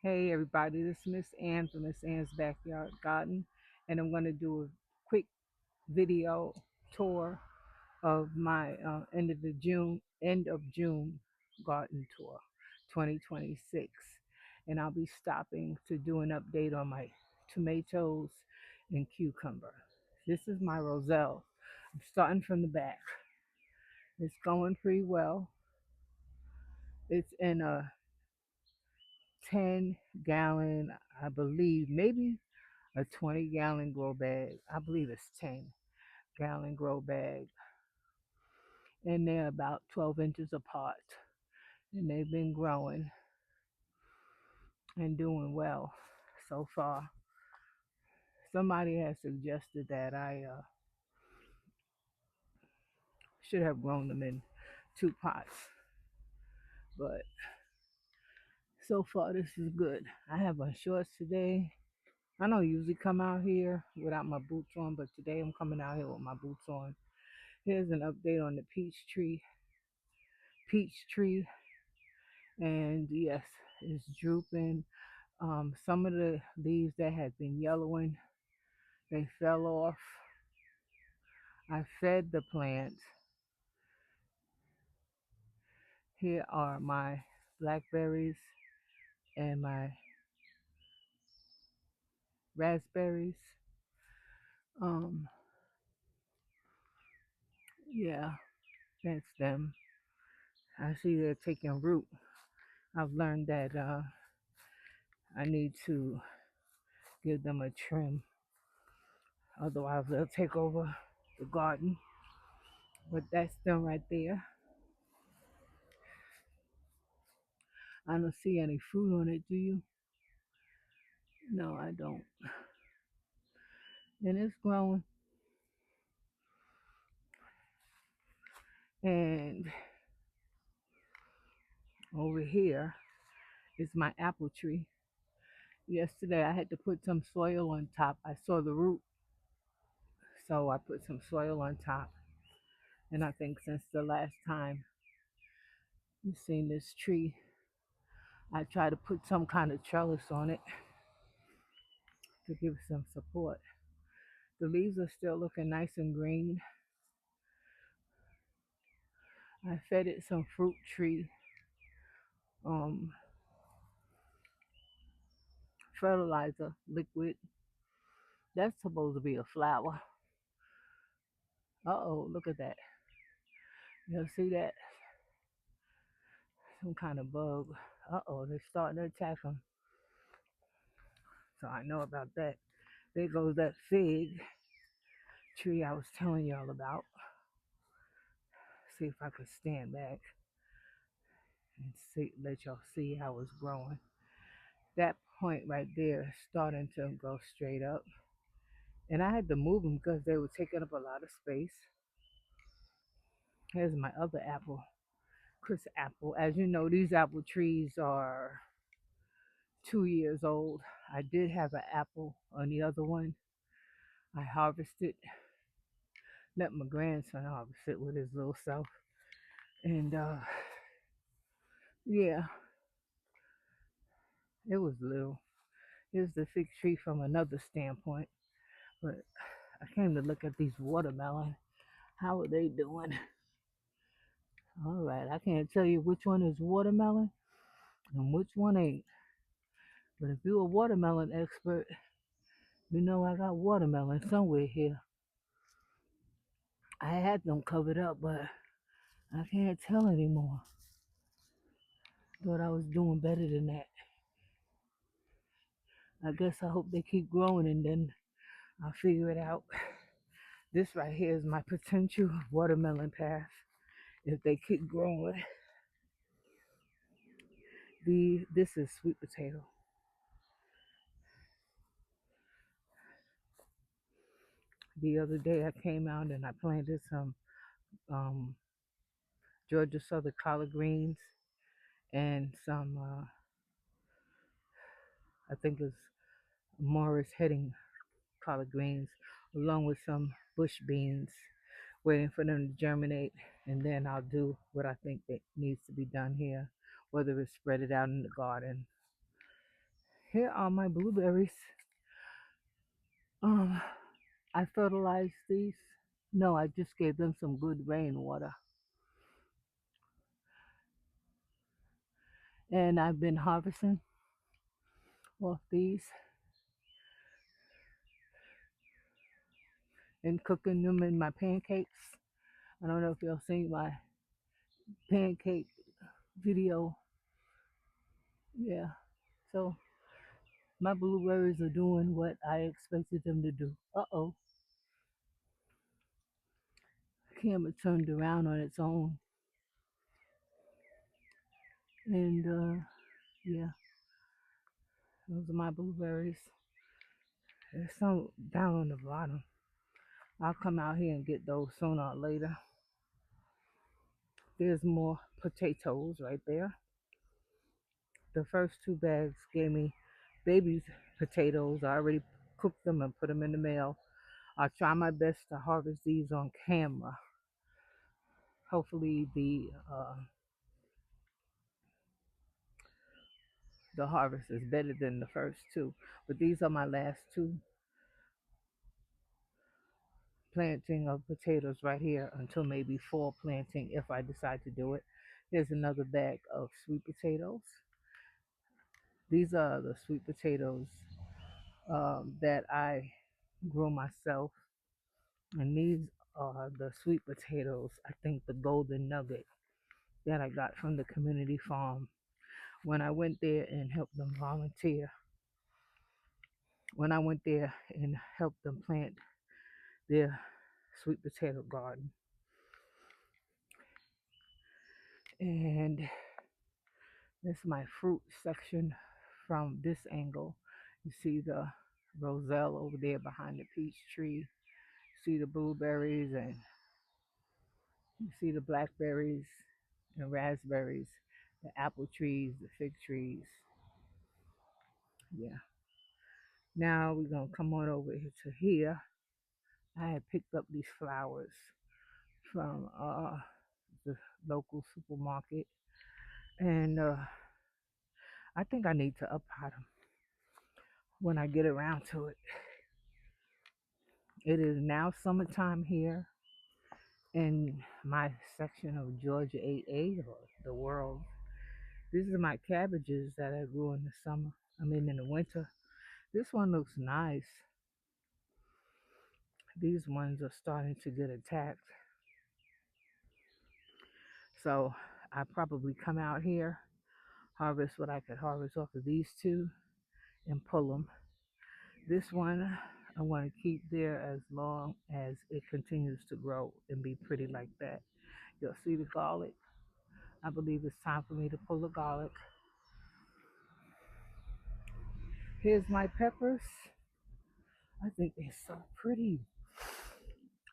Hey everybody, this is Miss Ann from Miss Ann's Backyard Garden, and I'm going to do a quick video tour of my end of June garden tour 2026. And I'll be stopping to do an update on my tomatoes and cucumber. This is my roselle. I'm starting from the back. It's going pretty well. It's in a 10-gallon, I believe, maybe a 20-gallon grow bag. I believe it's 10-gallon grow bag. And they're about 12 inches apart. And they've been growing and doing well so far. Somebody has suggested that I should have grown them in 2 pots. But so far, this is good. I have on shorts today. I don't usually come out here without my boots on, but today I'm coming out here with my boots on. Here's an update on the peach tree, and yes, it's drooping. Some of the leaves that had been yellowing, they fell off. I fed the plant. Here are my blackberries and my raspberries. Um, yeah, that's them. I see they're taking root. I've learned that I need to give them a trim, otherwise they'll take over the garden. But that's them right there. I don't see any fruit on it, do you? No, I don't. And it's growing. And over here is my apple tree. Yesterday I had to put some soil on top. I saw the root, so I put some soil on top. And I think since the last time you've seen this tree, I try to put some kind of trellis on it to give some support. The leaves are still looking nice and green. I fed it some fruit tree um, fertilizer liquid. That's supposed to be a flower. Uh-oh, look at that. You'll see that? Some kind of bug. Uh-oh, they're starting to attack them. So I know about that. There goes that fig tree I was telling y'all about. See if I could stand back and let y'all see how it's growing. That point right there is starting to go straight up. And I had to move them because they were taking up a lot of space. Here's my other apple, Chris apple. As you know, these apple trees are 2 years old. I did have an apple on the other one. I harvested, let my grandson harvest it with his little self. And yeah, it was little. Here's the fig tree from another standpoint. But I came to look at these watermelon. How are they doing? All right, I can't tell you which one is watermelon and which one ain't. But if you're a watermelon expert, you know I got watermelon somewhere here. I had them covered up, but I can't tell anymore. Thought I was doing better than that. I guess I hope they keep growing and then I'll figure it out. This right here is my potential watermelon path. If they keep growing, this is sweet potato. The other day I came out and I planted some um, Georgia Southern collard greens and some, I think it's Morris Heading collard greens, along with some bush beans, waiting for them to germinate. And then I'll do what I think that needs to be done here, whether it's spread it out in the garden. Here are my blueberries. Um, I fertilized these. No, I just gave them some good rainwater. And I've been harvesting off these and cooking them in my pancakes. I don't know if y'all seen my pancake video. Yeah. So my blueberries are doing what I expected them to do. Uh-oh. Camera turned around on its own. And yeah, those are my blueberries. There's some down on the bottom. I'll come out here and get those sooner or later. There's more potatoes right there. The first two bags gave me baby potatoes. I already cooked them and put them in the mail. I'll try my best to harvest these on camera. Hopefully the harvest is better than the first two. But these are my last two planting of potatoes right here until maybe fall planting if I decide to do it. Here's another bag of sweet potatoes. These are the sweet potatoes that I grow myself, and these are the sweet potatoes. I think the golden nugget that I got from the community farm when I went there and helped them volunteer. When I went there and helped them plant their sweet potato garden. And this is my fruit section from this angle. You see the roselle over there behind the peach tree. You see the blueberries, and you see the blackberries and raspberries, the apple trees, the fig trees. Yeah. Now we're gonna come on over here to here. I had picked up these flowers from the local supermarket, and I think I need to uppot them when I get around to it. It is now summertime here in my section of Georgia 8A, or the world. These are my cabbages that I grew in the summer. I mean, in the winter. This one looks nice. These ones are starting to get attacked. So I probably come out here, harvest what I could harvest off of these two, and pull them. This one I want to keep there as long as it continues to grow and be pretty like that. You'll see the garlic. I believe it's time for me to pull the garlic. Here's my peppers. I think they're so pretty.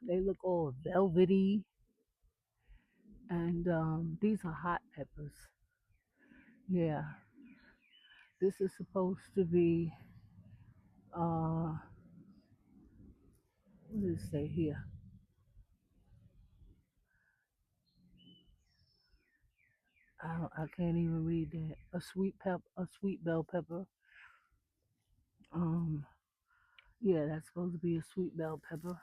They look all velvety, and these are hot peppers. Yeah, this is supposed to be, what does it say here? I can't even read that. A sweet bell pepper. Um, yeah, that's supposed to be a sweet bell pepper.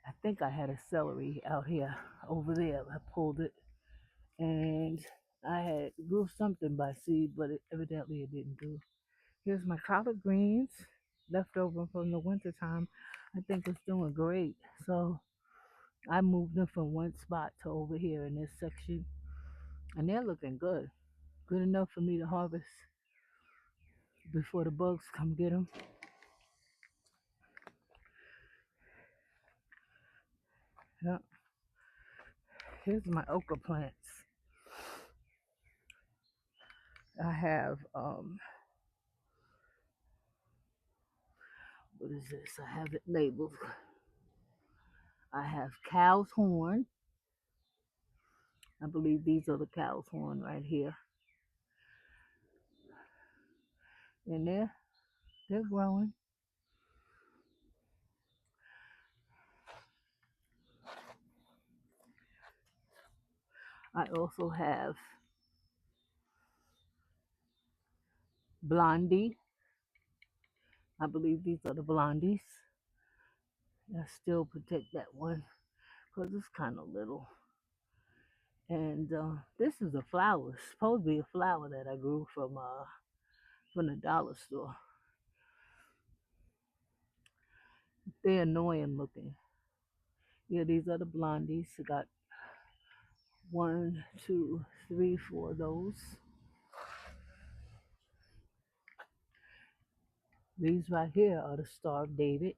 I think I had a celery out here over there. I pulled it, and I had grew something by seed, but evidently it didn't do. Here's my collard greens left over from the winter time. I think it's doing great. So I moved them from one spot to over here in this section, and they're looking good. Good enough for me to harvest before the bugs come get them. Yep. Here's my okra plants. I have what is this? I have it labeled. I have cow's horn. I believe these are the cow's horn right here. And they're growing. I also have Blondie. I believe these are the blondies. I still protect that one because it's kind of little. And this is a flower. It's supposed to be a flower that I grew from the dollar store. They're annoying looking. Yeah, these are the blondies. I got one, two, three, four of those. These right here are the Star of David.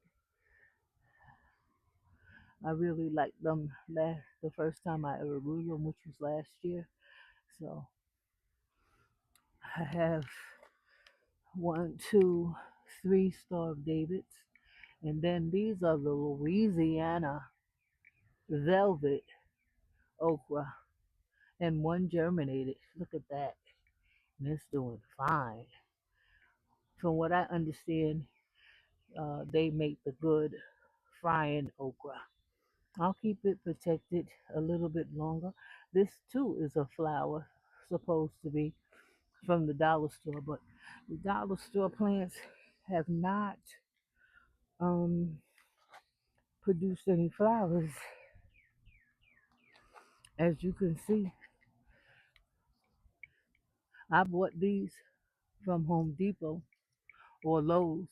I really liked them the first time I ever grew them, which was last year. So I have one, two, three Star of Davids. And then these are the Louisiana Velvet Okra. And one germinated. Look at that. And it's doing fine. From what I understand, they make the good frying okra. I'll keep it protected a little bit longer. This too is a flower, supposed to be from the dollar store, but the dollar store plants have not um, produced any flowers. As you can see, I bought these from Home Depot or Lowe's.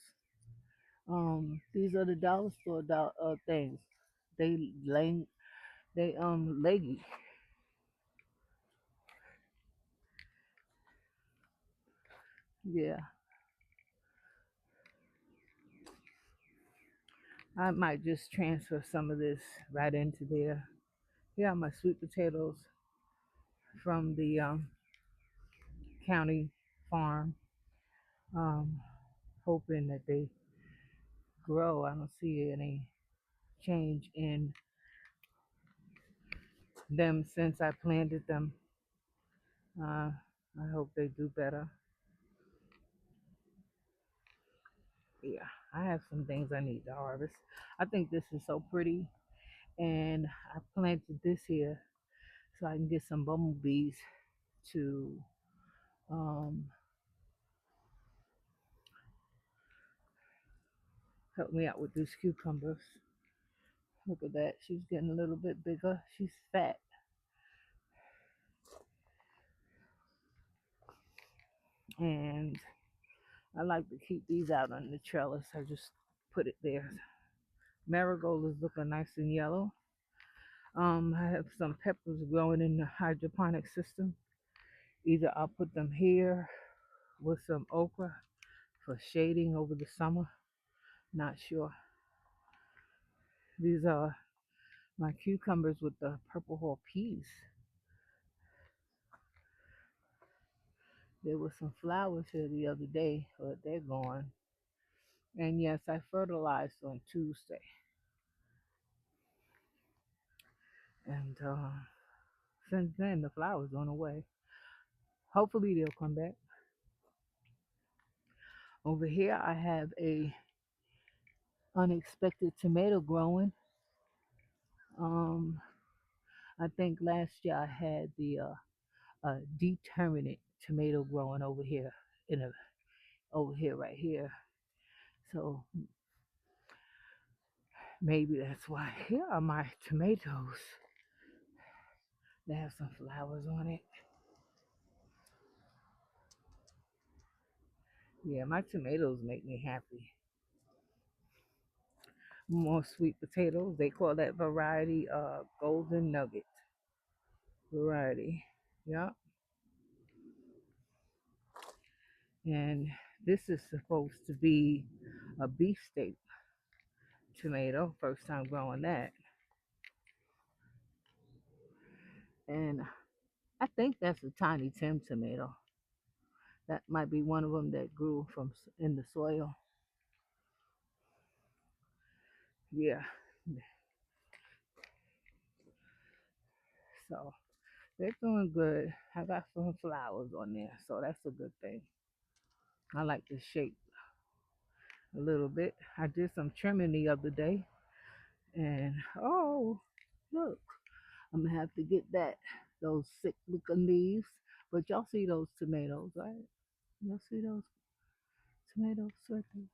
These are the dollar store things. They leggy. Yeah, I might just transfer some of this right into there. Here are my sweet potatoes from the county farm. Um, hoping that they grow. I don't see any change in them since I planted them. Uh, I hope they do better. Yeah, I have some things I need to harvest. I think this is so pretty, and I planted this here so I can get some bumblebees to um, help me out with these cucumbers. Look at that. She's getting a little bit bigger. She's fat. And I like to keep these out on the trellis. I just put it there. Marigold is looking nice and yellow. I have some peppers growing in the hydroponic system. Either I'll put them here with some okra for shading over the summer. Not sure. These are my cucumbers with the purple hull peas. There were some flowers here the other day, but they're gone. And yes, I fertilized on Tuesday. And since then, the flowers went away. Hopefully, they'll come back. Over here, I have a unexpected tomato growing. Um, I think last year I had the determinate tomato growing over here in a over here right here. So maybe that's why. Here are my tomatoes. They have some flowers on it. Yeah, my tomatoes make me happy. More sweet potatoes. They call that variety golden nugget variety. Yep. And this is supposed to be a beefsteak tomato. First time growing that. And I think that's a Tiny Tim tomato. That might be one of them that grew from in the soil. Yeah. So they're doing good. I got some flowers on there, so that's a good thing. I like the shape a little bit. I did some trimming the other day, and oh, look, I'm gonna have to get those sick looking leaves. But y'all see those tomatoes, right? You'll see those tomatoes right there.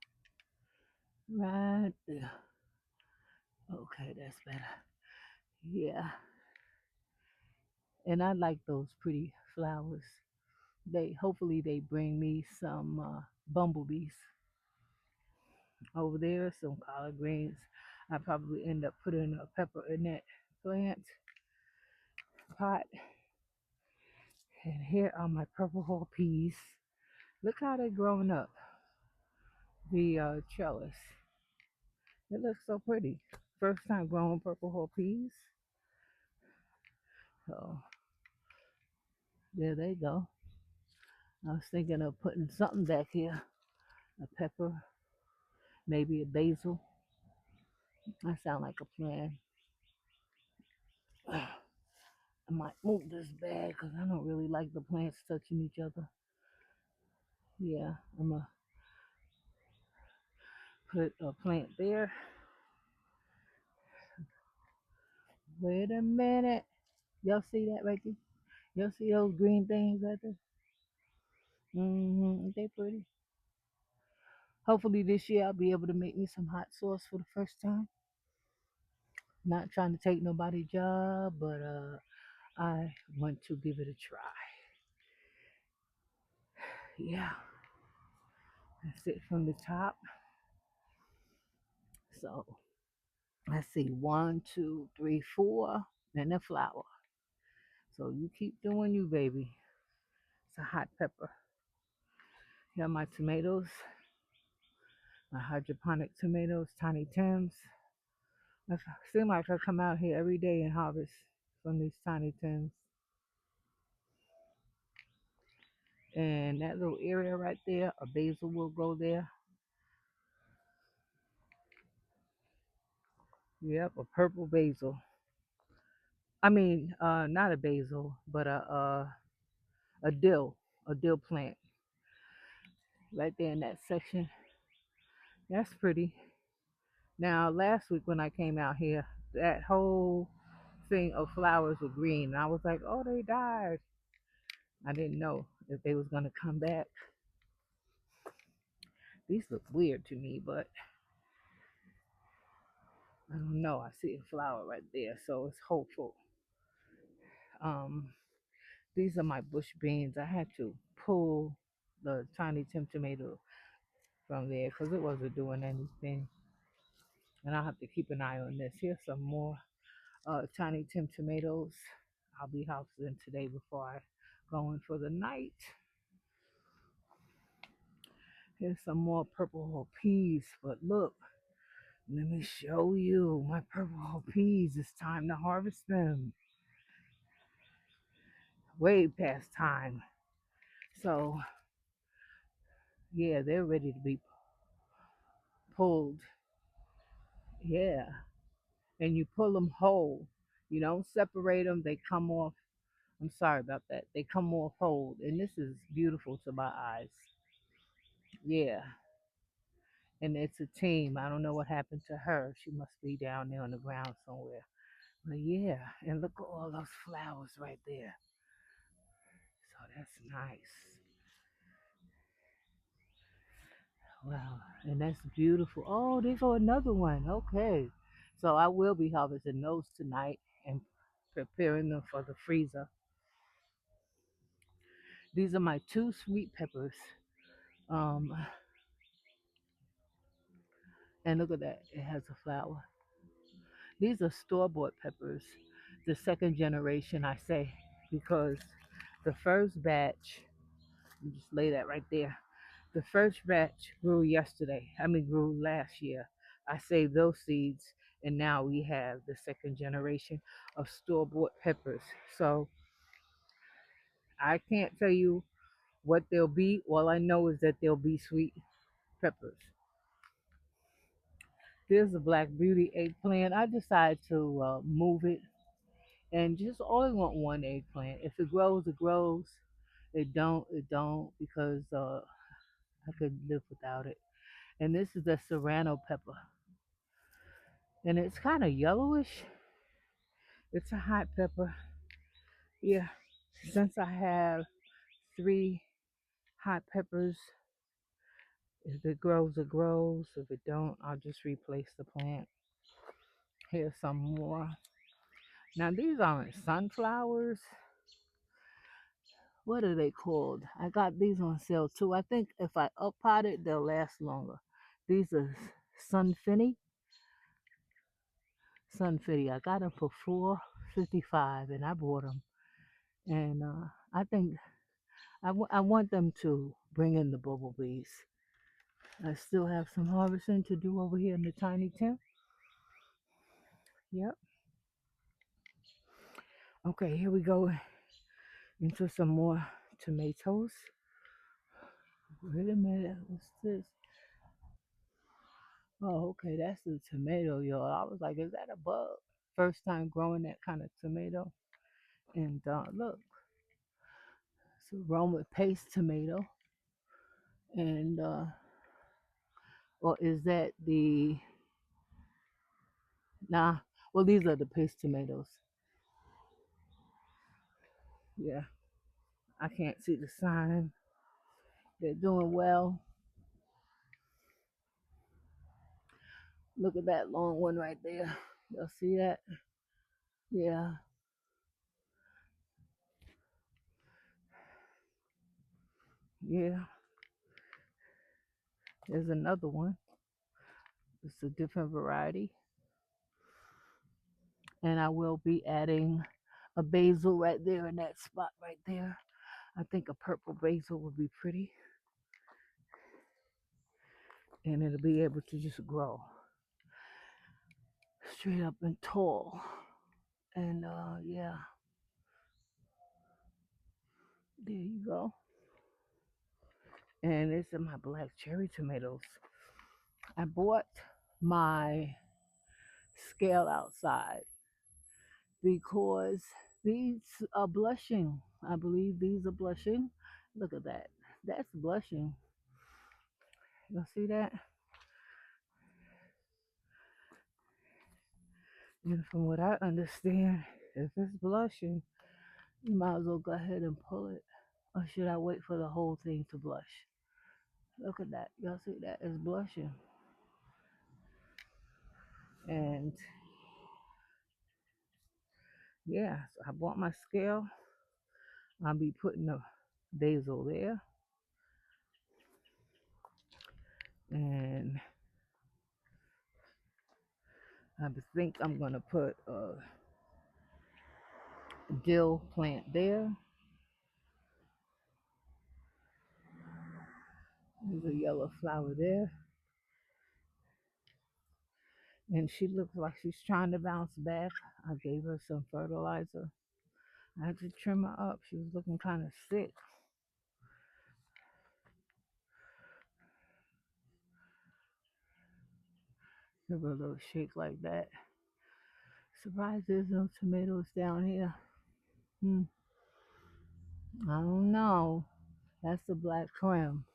Right there. Okay, that's better. Yeah. And I like those pretty flowers. They hopefully they bring me some bumblebees over there, some collard greens. I probably end up putting a pepper in that plant pot. And here are my purple hull peas. Look how they're growing up. The trellis. It looks so pretty. First time growing purple hull peas. So there they go. I was thinking of putting something back here. A pepper, maybe a basil. That sound like a plan. I might move this bag because I don't really like the plants touching each other. Yeah, I'm gonna put a plant there. Wait a minute. Y'all see that right there? Y'all see those green things right there? Mm-hmm. Ain't they pretty? Hopefully this year I'll be able to make me some hot sauce for the first time. Not trying to take nobody's job, but I want to give it a try. Yeah, that's it from the top. So let's see, one, two, three, four, and a flower. So you keep doing you, baby. It's a hot pepper. Here are my tomatoes, my hydroponic tomatoes, Tiny Tims. I seem like I come out here every day and harvest from these Tiny Tims. And that little area right there, a basil will go there. Yep, a purple basil. I mean, not a basil, but a dill plant right there in that section. That's pretty. Now, last week when I came out here, that whole thing of flowers were green, and I was like, "Oh, they died." I didn't know if they was gonna come back. These look weird to me, but I don't know. I see a flower right there, so it's hopeful. Um, these are my bush beans. I had to pull the Tiny Tim tomato from there because it wasn't doing anything, and I'll have to keep an eye on this. Here's some more Tiny Tim tomatoes. I'll be harvesting today before I go in for the night. Here's some more purple whole peas, but look, let me show you my purple whole peas. It's time to harvest them. Way past time. So yeah, they're ready to be pulled. Yeah, and you pull them whole. You don't separate them; they come off. I'm sorry about that. They come off whole, and this is beautiful to my eyes. Yeah, and it's a team. I don't know what happened to her. She must be down there on the ground somewhere. But yeah, and look at all those flowers right there. So that's nice. Wow, and that's beautiful. Oh, there's another one. Okay, so I will be harvesting those tonight and preparing them for the freezer. These are my two sweet peppers. Um, and look at that, it has a flower. These are store-bought peppers, the second generation, I say, because the first batch, just lay that right there. The first batch grew yesterday. I mean, grew last year. I saved those seeds, and now we have the second generation of store-bought peppers. So I can't tell you what they'll be. All I know is that they'll be sweet peppers. There's a Black Beauty eggplant. I decided to move it and just only want one eggplant. If it grows, it grows. It don't, because I could live without it. And this is the serrano pepper, and it's kind of yellowish. It's a hot pepper. Yeah, since I have three hot peppers. If it grows, it grows. If it don't, I'll just replace the plant. Here's some more. Now these aren't sunflowers. What are they called? I got these on sale too. I think if I up pot it, they'll last longer. These are Sunfini. Sunfini. I got them for $4.55, and I bought them. And I think I want them to bring in the bumblebees. I still have some harvesting to do over here in the tiny tent. Yep. Okay, here we go into some more tomatoes. Wait a minute, what's this? Oh, okay, that's the tomato, y'all. I was like, is that a bug? First time growing that kind of tomato. And look, it's a Roma paste tomato. And, well, is that the, nah, well, these are the paste tomatoes. Yeah, I can't see the sign. They're doing well. Look at that long one right there. Y'all see that? Yeah, yeah. There's another one. It's a different variety. And I will be adding a basil right there in that spot right there. I think a purple basil would be pretty. And it'll be able to just grow straight up and tall. And yeah, there you go. And it's in my black cherry tomatoes. I bought my scale outside because these are blushing. I believe these are blushing. Look at that. That's blushing. You'll see that? And from what I understand, if it's blushing, you might as well go ahead and pull it. Or should I wait for the whole thing to blush? Look at that. Y'all see that? It's blushing. And yeah, so I bought my scale. I'll be putting the basil there. And I think I'm going to put a dill plant there. There's a yellow flower there. And she looks like she's trying to bounce back. I gave her some fertilizer. I had to trim her up. She was looking kind of sick. Give her a little shake like that. Surprised there's no tomatoes down here. Hmm. I don't know. That's the black creme.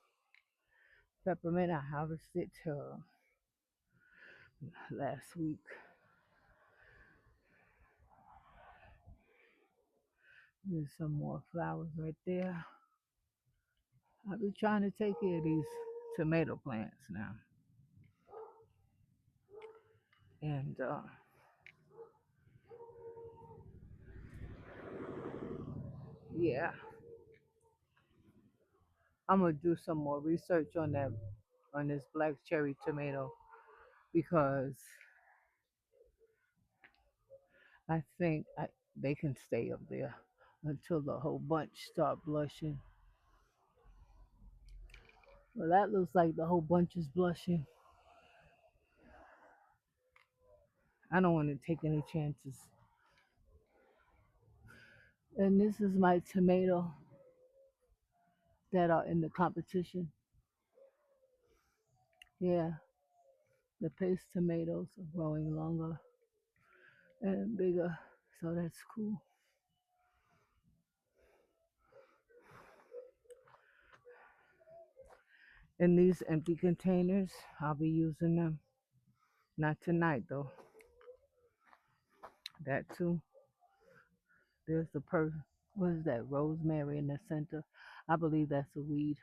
Peppermint, I harvested last week. There's some more flowers right there. I'll be trying to take care of these tomato plants now. And yeah, I'm gonna do some more research on that, on this black cherry tomato, because I think they can stay up there until the whole bunch start blushing. Well, that looks like the whole bunch is blushing. I don't want to take any chances. And this is my tomato that are in the competition. Yeah, the paste tomatoes are growing longer and bigger, so that's cool. In these empty containers, I'll be using them. Not tonight though. That too. There's the what is that? Rosemary in the center. I believe that's a weed.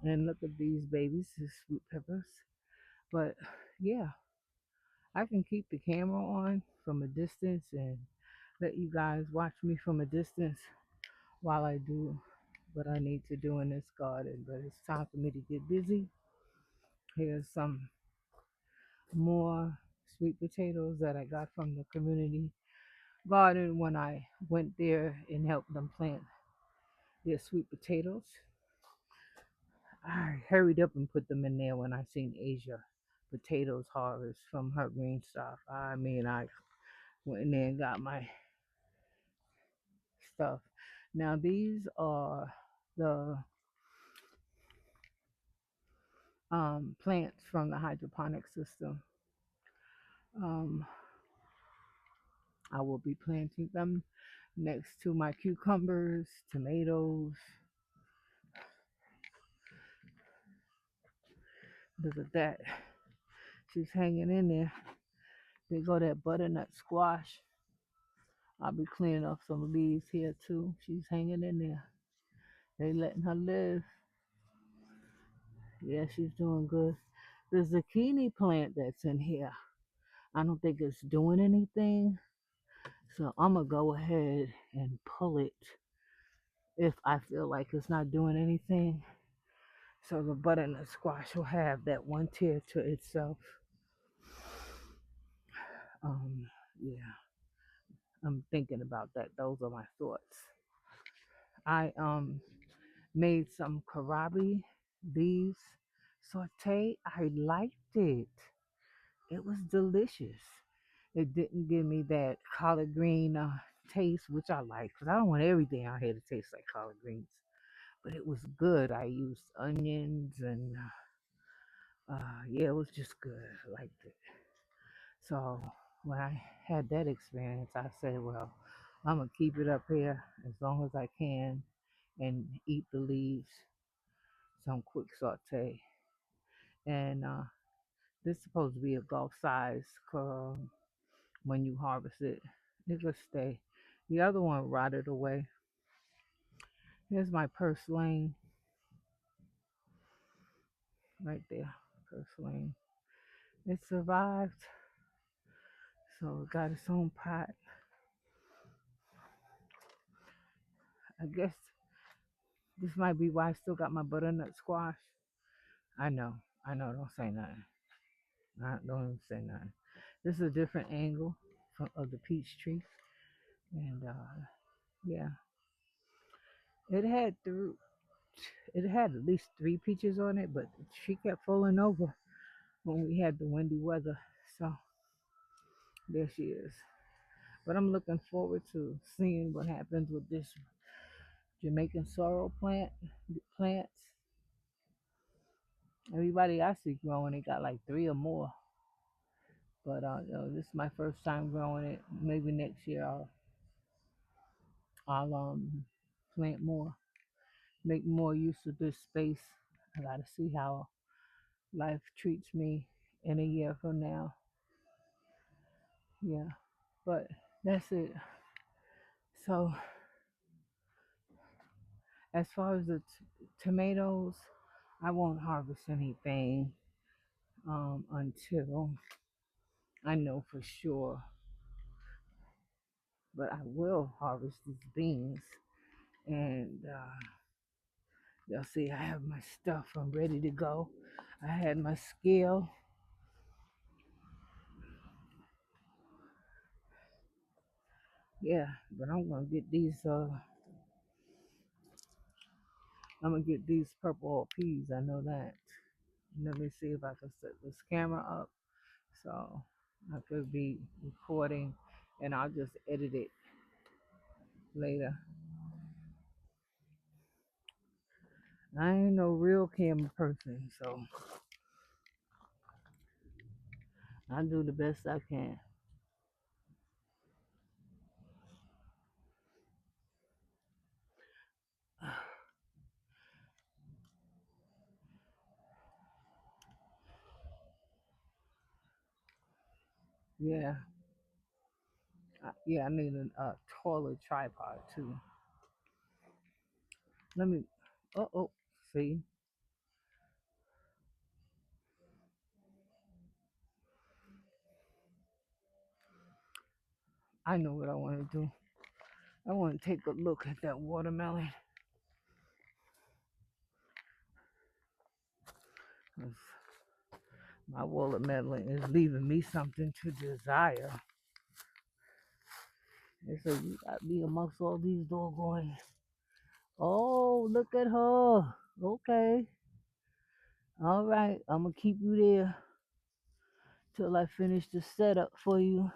And look at these babies, these sweet peppers. But yeah, I can keep the camera on from a distance and let you guys watch me from a distance while I do what I need to do in this garden. But it's time for me to get busy. Here's some more sweet potatoes that I got from the community garden when I went there and helped them plant their sweet potatoes. I hurried up and put them in there when I seen Asia potatoes harvest from her green stuff. I mean, I went in there and got my stuff. Now these are the plants from the hydroponic system. Um, I will be planting them next to my cucumbers, tomatoes. Look at that. She's hanging in there. They go that butternut squash. I'll be cleaning up some leaves here too. She's hanging in there. They letting her live. Yeah, she's doing good. The zucchini plant that's in here, I don't think it's doing anything. So I'm gonna go ahead and pull it if I feel like it's not doing anything. So the butternut squash will have that one tier to itself. Um, yeah, I'm thinking about that. Those are my thoughts. I made some karabi leaves saute. I liked it. It was delicious. It didn't give me that collard green taste, which I like, because I don't want everything out here to taste like collard greens. But it was good. I used onions and yeah, it was just good. I liked it. So when I had that experience, I said, well, I'm gonna keep it up here as long as I can and eat the leaves, some quick saute. And this is supposed to be a golf size when you harvest it. It will stay. The other one rotted away. Here's my purslane right there. Purslane. It survived, so it got its own pot. I guess this might be why I still got my butternut squash. I know. I know. Don't say nothing. Don't even say nothing. This is a different angle of the peach tree. And yeah, it had through. It had at least 3 peaches on it, but she kept falling over when we had the windy weather. So there she is. But I'm looking forward to seeing what happens with this Jamaican sorrel plants. Everybody I see growing it got like 3 or more. But this is my first time growing it. Maybe next year I'll plant more, make more use of this space. I gotta see how life treats me in a year from now. Yeah, but that's it. So as far as the tomatoes, I won't harvest anything until I know for sure. But I will harvest these beans, and they'll see I have my stuff. I'm ready to go. I had my scale. Yeah, but I'm gonna get these. I'm gonna get these purple peas. I know that. Let me see if I can set this camera up so I could be recording, and I'll just edit it later. I ain't no real camera person, so I do the best I can. Yeah, yeah. I need a taller tripod too. Let me. Oh, see. I know what I want to do. I want to take a look at that watermelon. 'Cause my watermelon is leaving me something to desire. They said you got me amongst all these doggone. Oh, look at her. Okay. All right. I'm going to keep you there till I finish the setup for you.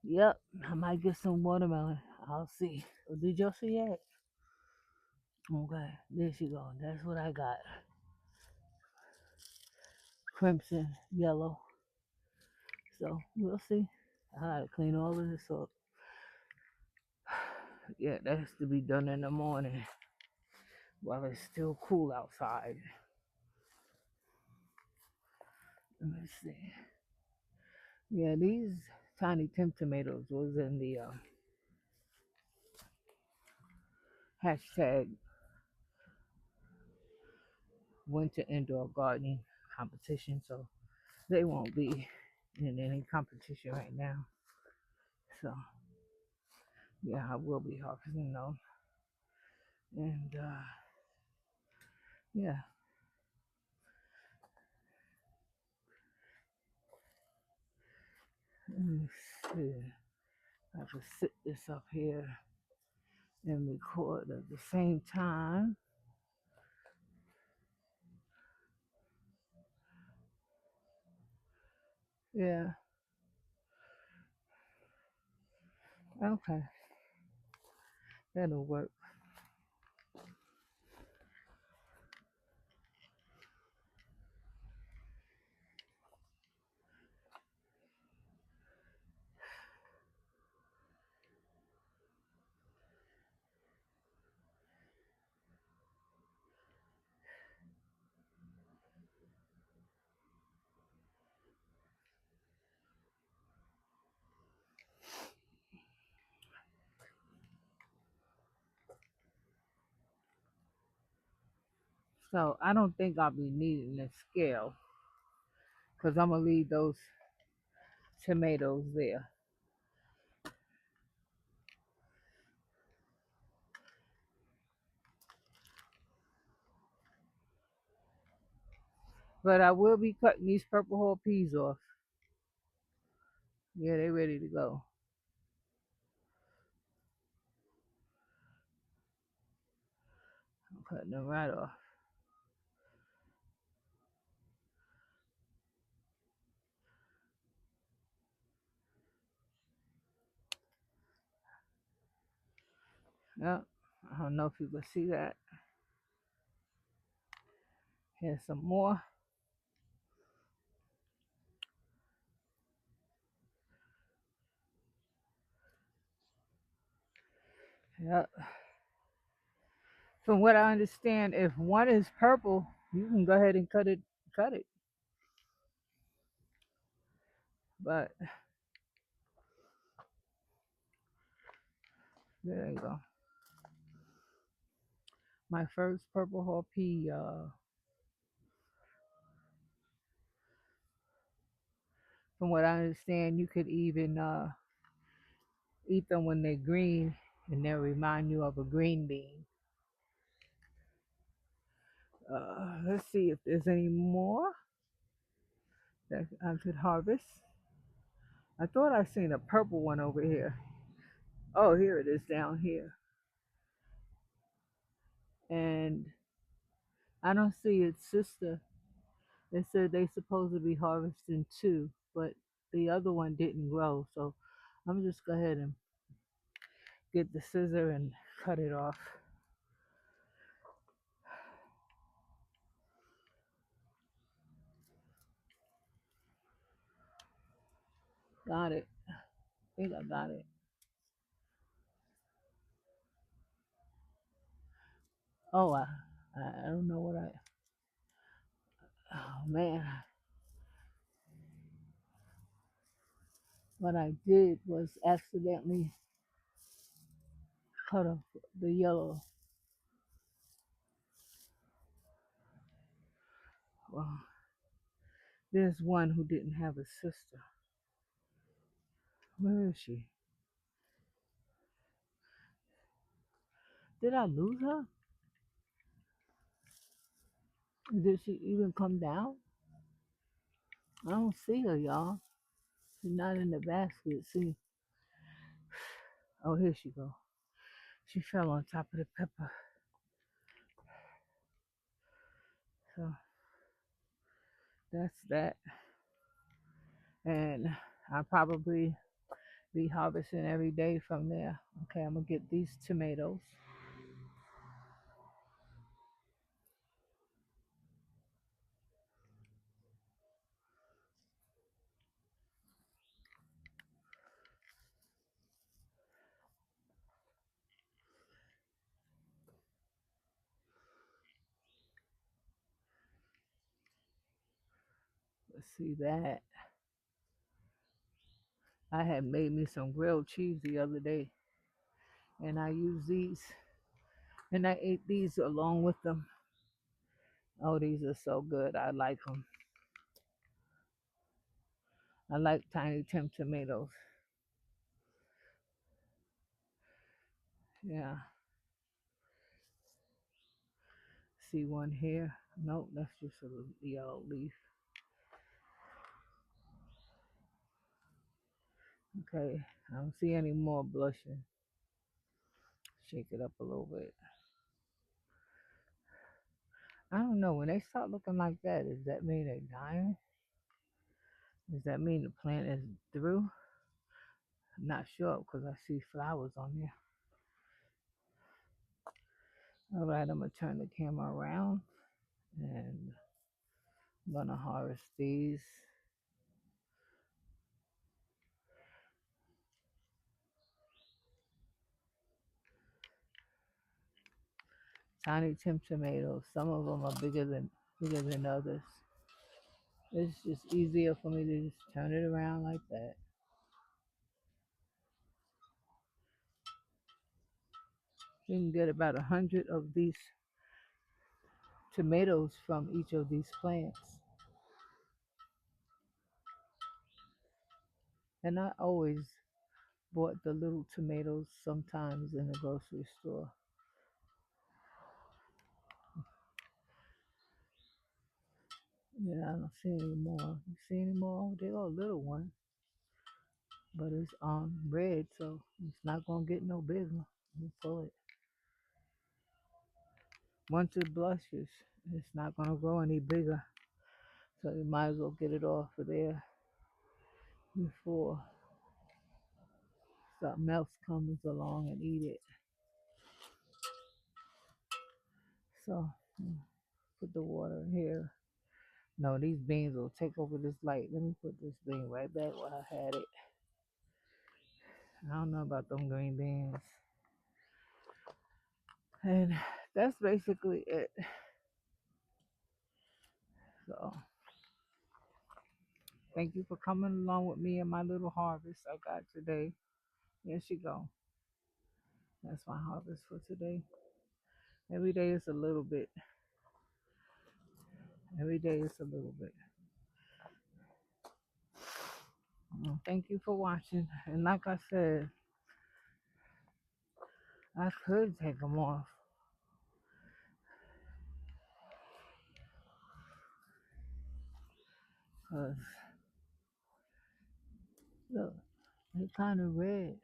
Yep. I might get some watermelon. I'll see. Oh, did y'all see that? Okay. There she go. That's what I got. Crimson, yellow. So we'll see. I gotta clean all of this up. Yeah, that has to be done in the morning while it's still cool outside. Let me see. Yeah, these Tiny Tim tomatoes was in the hashtag winter indoor gardening competition, so they won't be in any competition right now. So yeah, I will be harvesting them. And yeah, let me see. I have to sit this up here and record at the same time. Yeah, okay, that'll work. So I don't think I'll be needing a scale because I'm gonna leave those tomatoes there. But I will be cutting these purple hull peas off. Yeah, they ready to go. I'm cutting them right off. Yep. I don't know if you can see that. Here's some more. Yep. From what I understand, if one is purple, you can go ahead and cut it. Cut it. But there you go. My first purple hull pea. From what I understand, you could even eat them when they're green, and they'll remind you of a green bean. Let's see if there's any more that I could harvest. I thought I seen a purple one over here. Oh, here it is down here. And I don't see its sister. They said they supposed to be harvesting two, but the other one didn't grow. So I'm just go ahead and get the scissor and cut it off. Got it. I think I got it. Oh, I don't know what I. Oh man, what I did was accidentally cut off the yellow. Well, there's one who didn't have a sister. Where is she? Did I lose her? Did she even come down? I don't see her, y'all. She's not in the basket. See? Oh, here she go. She fell on top of the pepper. So that's that. And I'll probably be harvesting every day from there. Okay, I'm gonna get these tomatoes. Let's see that. I had made me some grilled cheese the other day, and I used these, and I ate these along with them. Oh, these are so good. I like them. I like Tiny Tim tomatoes. Yeah. See one here? Nope, that's just a yellow leaf. Okay, I don't see any more blushing. Shake it up a little bit. I don't know. When they start looking like that, does that mean they're dying? Does that mean the plant is through? I'm not sure because I see flowers on there. All right, I'm gonna turn the camera around and I'm gonna harvest these. Tiny Tim tomatoes. Some of them are bigger than others. It's just easier for me to just turn it around like that. You can get about 100 of these tomatoes from each of these plants. And I always bought the little tomatoes sometimes in the grocery store. Yeah, I don't see any more. You see any more? They are a little one, but it's red, so it's not gonna get no bigger. Let me pull it. Once it blushes, it's not gonna grow any bigger. So you might as well get it off of there before something else comes along and eat it. So put the water in here. No, these beans will take over this light. Let me put this bean right back where I had it. I don't know about them green beans. And that's basically it. So thank you for coming along with me and my little harvest I got today. There she go. That's my harvest for today. Every day is a little bit. Every day is a little bit. Thank you for watching. And like I said, I could take them off. Because, look, they're kind of red.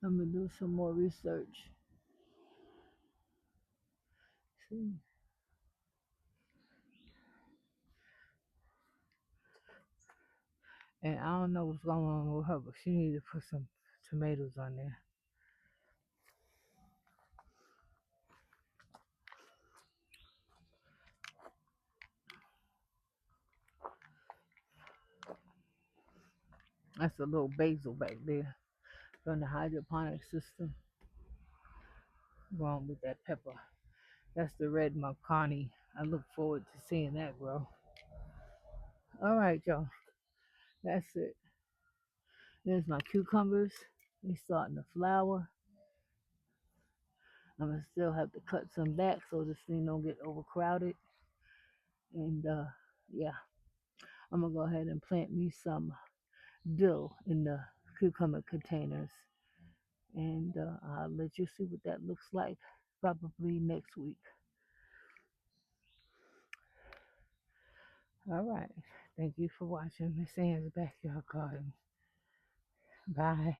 I'm going to do some more research. See? And I don't know what's going on with her, but she needs to put some tomatoes on there. That's a little basil back there from the hydroponic system. Wrong with that pepper. That's the red Makani. I look forward to seeing that grow. All right, y'all. That's it. There's my cucumbers. They starting to flower. I'm gonna still have to cut some back so this thing don't get overcrowded. And yeah. I'm gonna go ahead and plant me some dill in the cucumber containers, and I'll let you see what that looks like probably next week. All right. Thank you for watching Miss Ann's Backyard Garden. Bye.